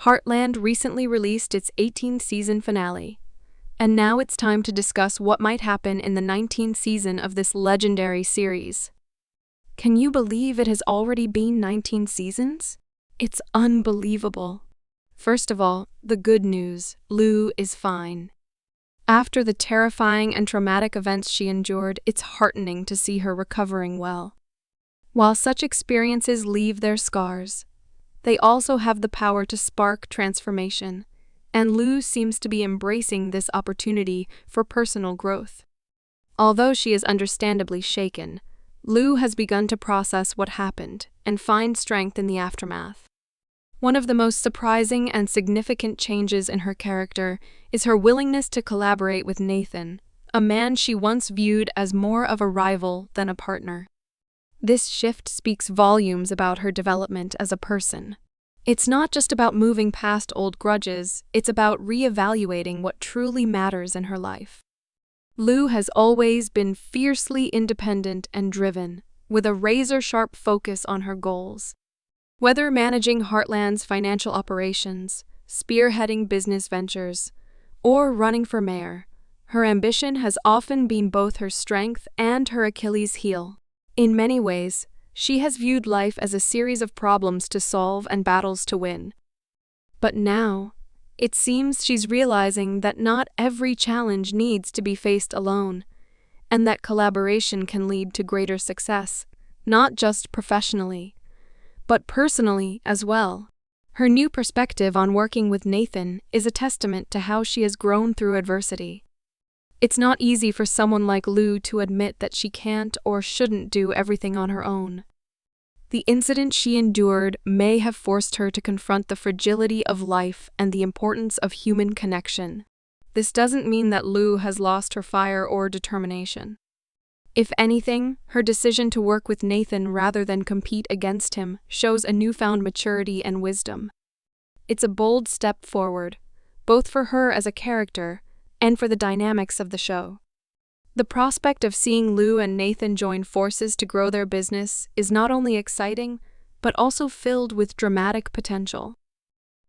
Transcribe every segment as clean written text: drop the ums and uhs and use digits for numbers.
Heartland recently released its 18th season finale, and now it's time to discuss what might happen in the 19th season of this legendary series. Can you believe it has already been 19 seasons? It's unbelievable. First of all, the good news: Lou is fine. After the terrifying and traumatic events she endured, it's heartening to see her recovering well. While such experiences leave their scars, they also have the power to spark transformation, and Lou seems to be embracing this opportunity for personal growth. Although she is understandably shaken, Lou has begun to process what happened and find strength in the aftermath. One of the most surprising and significant changes in her character is her willingness to collaborate with Nathan, a man she once viewed as more of a rival than a partner. This shift speaks volumes about her development as a person. It's not just about moving past old grudges, it's about reevaluating what truly matters in her life. Lou has always been fiercely independent and driven, with a razor-sharp focus on her goals. Whether managing Heartland's financial operations, spearheading business ventures, or running for mayor, her ambition has often been both her strength and her Achilles heel. In many ways, she has viewed life as a series of problems to solve and battles to win. But now, it seems she's realizing that not every challenge needs to be faced alone, and that collaboration can lead to greater success, not just professionally, but personally as well. Her new perspective on working with Nathan is a testament to how she has grown through adversity. It's not easy for someone like Lou to admit that she can't or shouldn't do everything on her own. The incident she endured may have forced her to confront the fragility of life and the importance of human connection. This doesn't mean that Lou has lost her fire or determination. If anything, her decision to work with Nathan rather than compete against him shows a newfound maturity and wisdom. It's a bold step forward, both for her as a character and for the dynamics of the show. The prospect of seeing Lou and Nathan join forces to grow their business is not only exciting, but also filled with dramatic potential.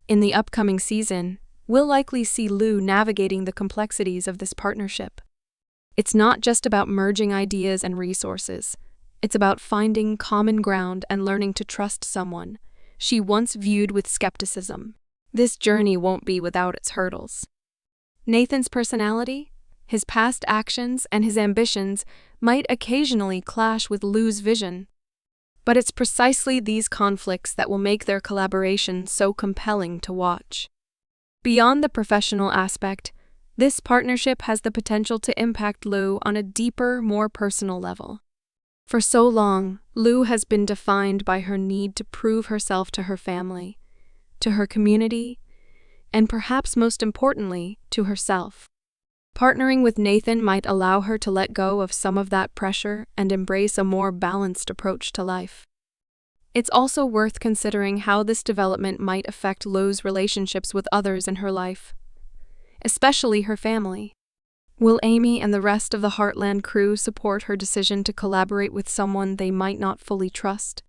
In the upcoming season, we'll likely see Lou navigating the complexities of this partnership. It's not just about merging ideas and resources. It's about finding common ground and learning to trust someone she once viewed with skepticism. This journey won't be without its hurdles. Nathan's personality, his past actions, and his ambitions might occasionally clash with Lou's vision. But it's precisely these conflicts that will make their collaboration so compelling to watch. Beyond the professional aspect, this partnership has the potential to impact Lou on a deeper, more personal level. For so long, Lou has been defined by her need to prove herself to her family, to her community, and perhaps most importantly, to herself. Partnering with Nathan might allow her to let go of some of that pressure and embrace a more balanced approach to life. It's also worth considering how this development might affect Lou's relationships with others in her life, especially her family. Will Amy and the rest of the Heartland crew support her decision to collaborate with someone they might not fully trust?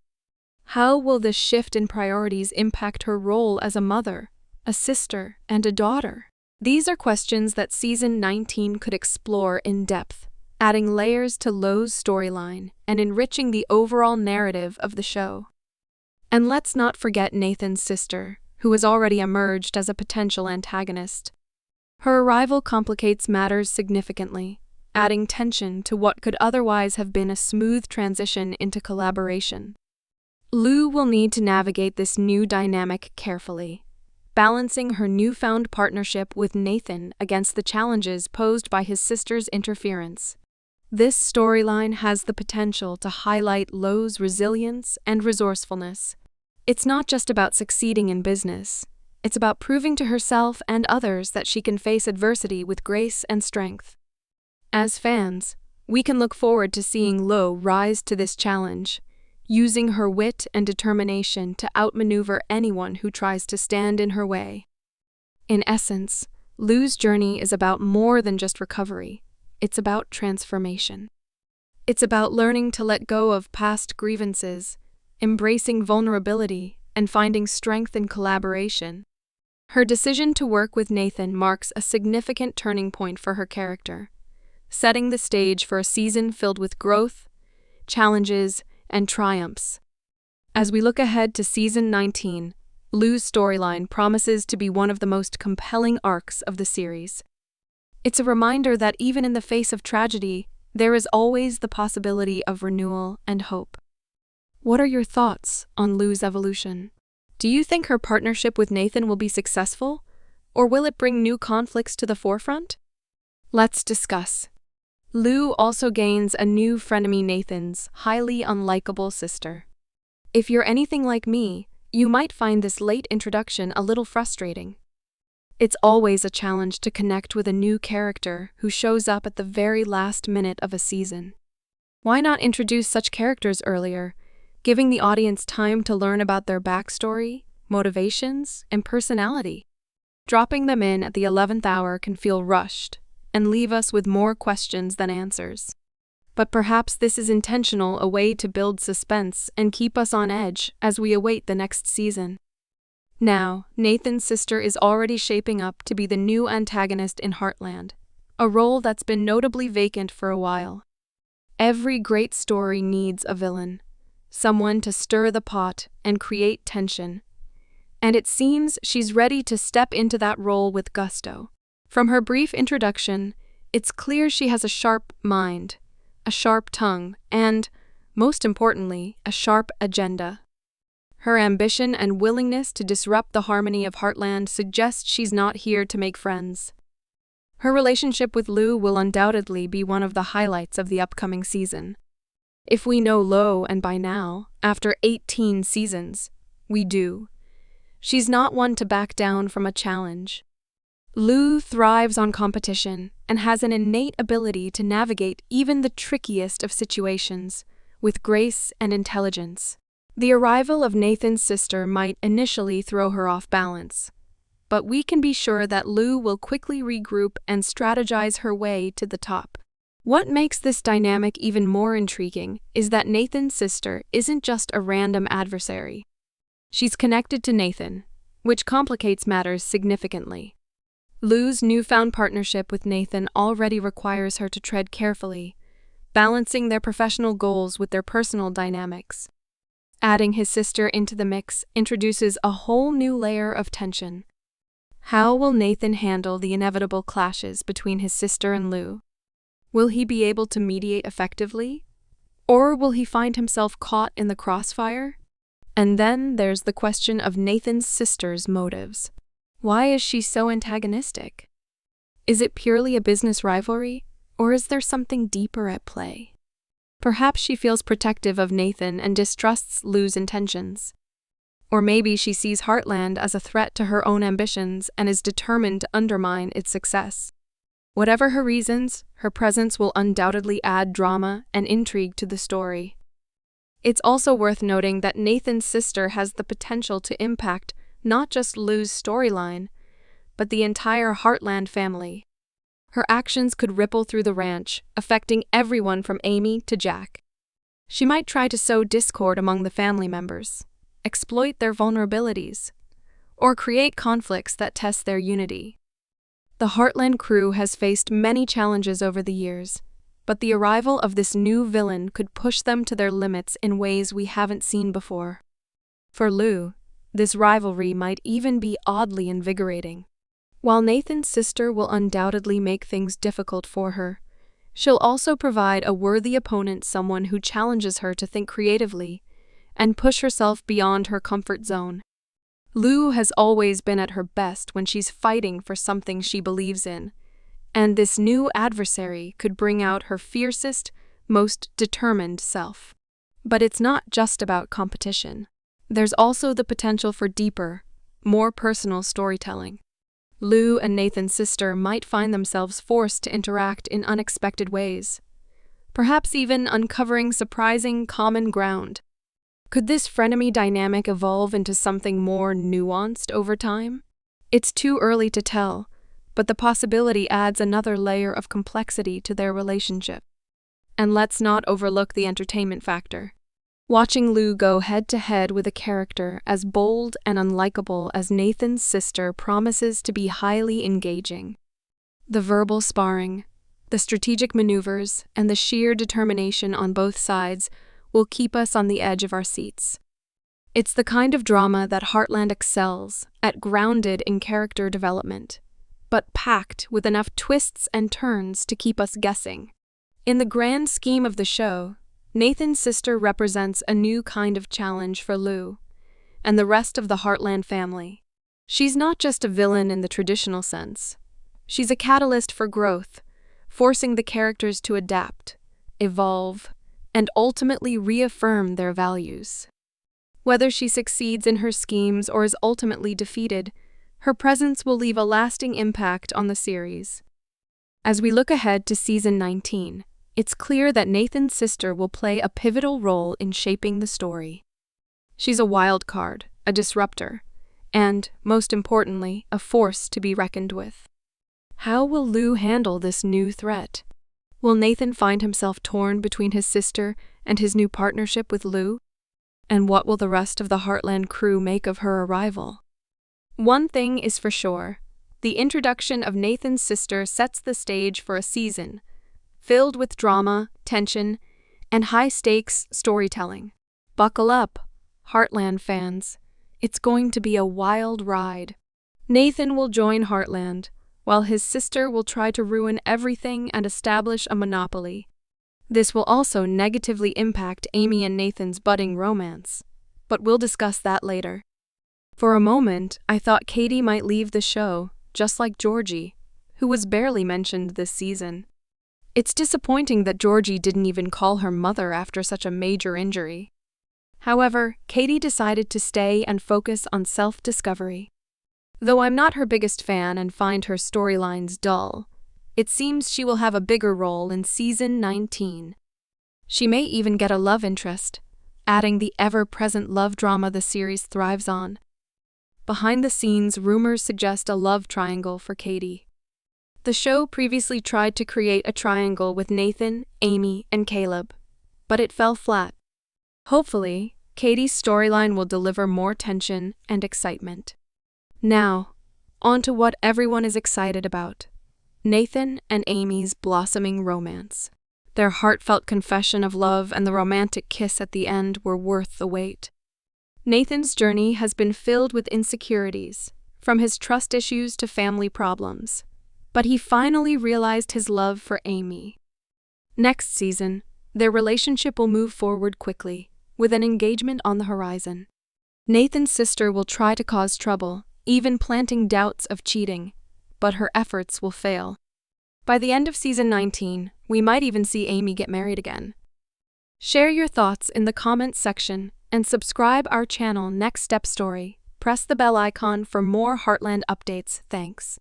How will this shift in priorities impact her role as a mother, a sister, and a daughter? These are questions that Season 19 could explore in depth, adding layers to Lou's storyline and enriching the overall narrative of the show. And let's not forget Nathan's sister, who has already emerged as a potential antagonist. Her arrival complicates matters significantly, adding tension to what could otherwise have been a smooth transition into collaboration. Lou will need to navigate this new dynamic carefully, balancing her newfound partnership with Nathan against the challenges posed by his sister's interference. This storyline has the potential to highlight Lou's resilience and resourcefulness. It's not just about succeeding in business. It's about proving to herself and others that she can face adversity with grace and strength. As fans, we can look forward to seeing Lou rise to this challenge, using her wit and determination to outmaneuver anyone who tries to stand in her way. In essence, Lou's journey is about more than just recovery. It's about transformation. It's about learning to let go of past grievances, embracing vulnerability, and finding strength in collaboration. Her decision to work with Nathan marks a significant turning point for her character, setting the stage for a season filled with growth, challenges, and triumphs. As we look ahead to season 19, Lou's storyline promises to be one of the most compelling arcs of the series. It's a reminder that even in the face of tragedy, there is always the possibility of renewal and hope. What are your thoughts on Lou's evolution? Do you think her partnership with Nathan will be successful, or will it bring new conflicts to the forefront? Let's discuss. Lou also gains a new frenemy, Nathan's highly unlikable sister. If you're anything like me, you might find this late introduction a little frustrating. It's always a challenge to connect with a new character who shows up at the very last minute of a season. Why not introduce such characters earlier, giving the audience time to learn about their backstory, motivations, and personality? Dropping them in at the 11th hour can feel rushed and leave us with more questions than answers. But perhaps this is intentional, a way to build suspense and keep us on edge as we await the next season. Now, Nathan's sister is already shaping up to be the new antagonist in Heartland, a role that's been notably vacant for a while. Every great story needs a villain, someone to stir the pot and create tension. And it seems she's ready to step into that role with gusto. From her brief introduction, it's clear she has a sharp mind, a sharp tongue, and, most importantly, a sharp agenda. Her ambition and willingness to disrupt the harmony of Heartland suggest she's not here to make friends. Her relationship with Lou will undoubtedly be one of the highlights of the upcoming season. If we know Lou, and by now, after 18 seasons, we do, she's not one to back down from a challenge. Lou thrives on competition and has an innate ability to navigate even the trickiest of situations with grace and intelligence. The arrival of Nathan's sister might initially throw her off balance, but we can be sure that Lou will quickly regroup and strategize her way to the top. What makes this dynamic even more intriguing is that Nathan's sister isn't just a random adversary. She's connected to Nathan, which complicates matters significantly. Lou's newfound partnership with Nathan already requires her to tread carefully, balancing their professional goals with their personal dynamics. Adding his sister into the mix introduces a whole new layer of tension. How will Nathan handle the inevitable clashes between his sister and Lou? Will he be able to mediate effectively? Or will he find himself caught in the crossfire? And then there's the question of Nathan's sister's motives. Why is she so antagonistic? Is it purely a business rivalry, or is there something deeper at play? Perhaps she feels protective of Nathan and distrusts Lou's intentions. Or maybe she sees Heartland as a threat to her own ambitions and is determined to undermine its success. Whatever her reasons, her presence will undoubtedly add drama and intrigue to the story. It's also worth noting that Nathan's sister has the potential to impact not just Lou's storyline, but the entire Heartland family. Her actions could ripple through the ranch, affecting everyone from Amy to Jack. She might try to sow discord among the family members, exploit their vulnerabilities, or create conflicts that test their unity. The Heartland crew has faced many challenges over the years, but the arrival of this new villain could push them to their limits in ways we haven't seen before. For Lou, this rivalry might even be oddly invigorating. While Nathan's sister will undoubtedly make things difficult for her, she'll also provide a worthy opponent, someone who challenges her to think creatively and push herself beyond her comfort zone. Lou has always been at her best when she's fighting for something she believes in, and this new adversary could bring out her fiercest, most determined self. But it's not just about competition. There's also the potential for deeper, more personal storytelling. Lou and Nathan's sister might find themselves forced to interact in unexpected ways, perhaps even uncovering surprising common ground. Could this frenemy dynamic evolve into something more nuanced over time? It's too early to tell, but the possibility adds another layer of complexity to their relationship. And let's not overlook the entertainment factor. Watching Lou go head-to-head with a character as bold and unlikable as Nathan's sister promises to be highly engaging. The verbal sparring, the strategic maneuvers, and the sheer determination on both sides will keep us on the edge of our seats. It's the kind of drama that Heartland excels at, grounded in character development, but packed with enough twists and turns to keep us guessing. In the grand scheme of the show, Nathan's sister represents a new kind of challenge for Lou and the rest of the Heartland family. She's not just a villain in the traditional sense. She's a catalyst for growth, forcing the characters to adapt, evolve, and ultimately reaffirm their values. Whether she succeeds in her schemes or is ultimately defeated, her presence will leave a lasting impact on the series. As we look ahead to season 19, it's clear that Nathan's sister will play a pivotal role in shaping the story. She's a wild card, a disruptor, and, most importantly, a force to be reckoned with. How will Lou handle this new threat? Will Nathan find himself torn between his sister and his new partnership with Lou? And what will the rest of the Heartland crew make of her arrival? One thing is for sure, the introduction of Nathan's sister sets the stage for a season filled with drama, tension, and high-stakes storytelling. Buckle up, Heartland fans. It's going to be a wild ride. Nathan will join Heartland, while his sister will try to ruin everything and establish a monopoly. This will also negatively impact Amy and Nathan's budding romance, but we'll discuss that later. For a moment, I thought Katie might leave the show, just like Georgie, who was barely mentioned this season. It's disappointing that Georgie didn't even call her mother after such a major injury. However, Katie decided to stay and focus on self-discovery. Though I'm not her biggest fan and find her storylines dull, it seems she will have a bigger role in season 19. She may even get a love interest, adding the ever-present love drama the series thrives on. Behind the scenes, rumors suggest a love triangle for Katie. The show previously tried to create a triangle with Nathan, Amy, and Caleb, but it fell flat. Hopefully, Katie's storyline will deliver more tension and excitement. Now, on to what everyone is excited about: Nathan and Amy's blossoming romance. Their heartfelt confession of love and the romantic kiss at the end were worth the wait. Nathan's journey has been filled with insecurities, from his trust issues to family problems, but he finally realized his love for Amy. Next season, their relationship will move forward quickly, with an engagement on the horizon. Nathan's sister will try to cause trouble, even planting doubts of cheating, but her efforts will fail. By the end of season 19, we might even see Amy get married again. Share your thoughts in the comments section and subscribe our channel Next Step Story. Press the bell icon for more Heartland updates. Thanks.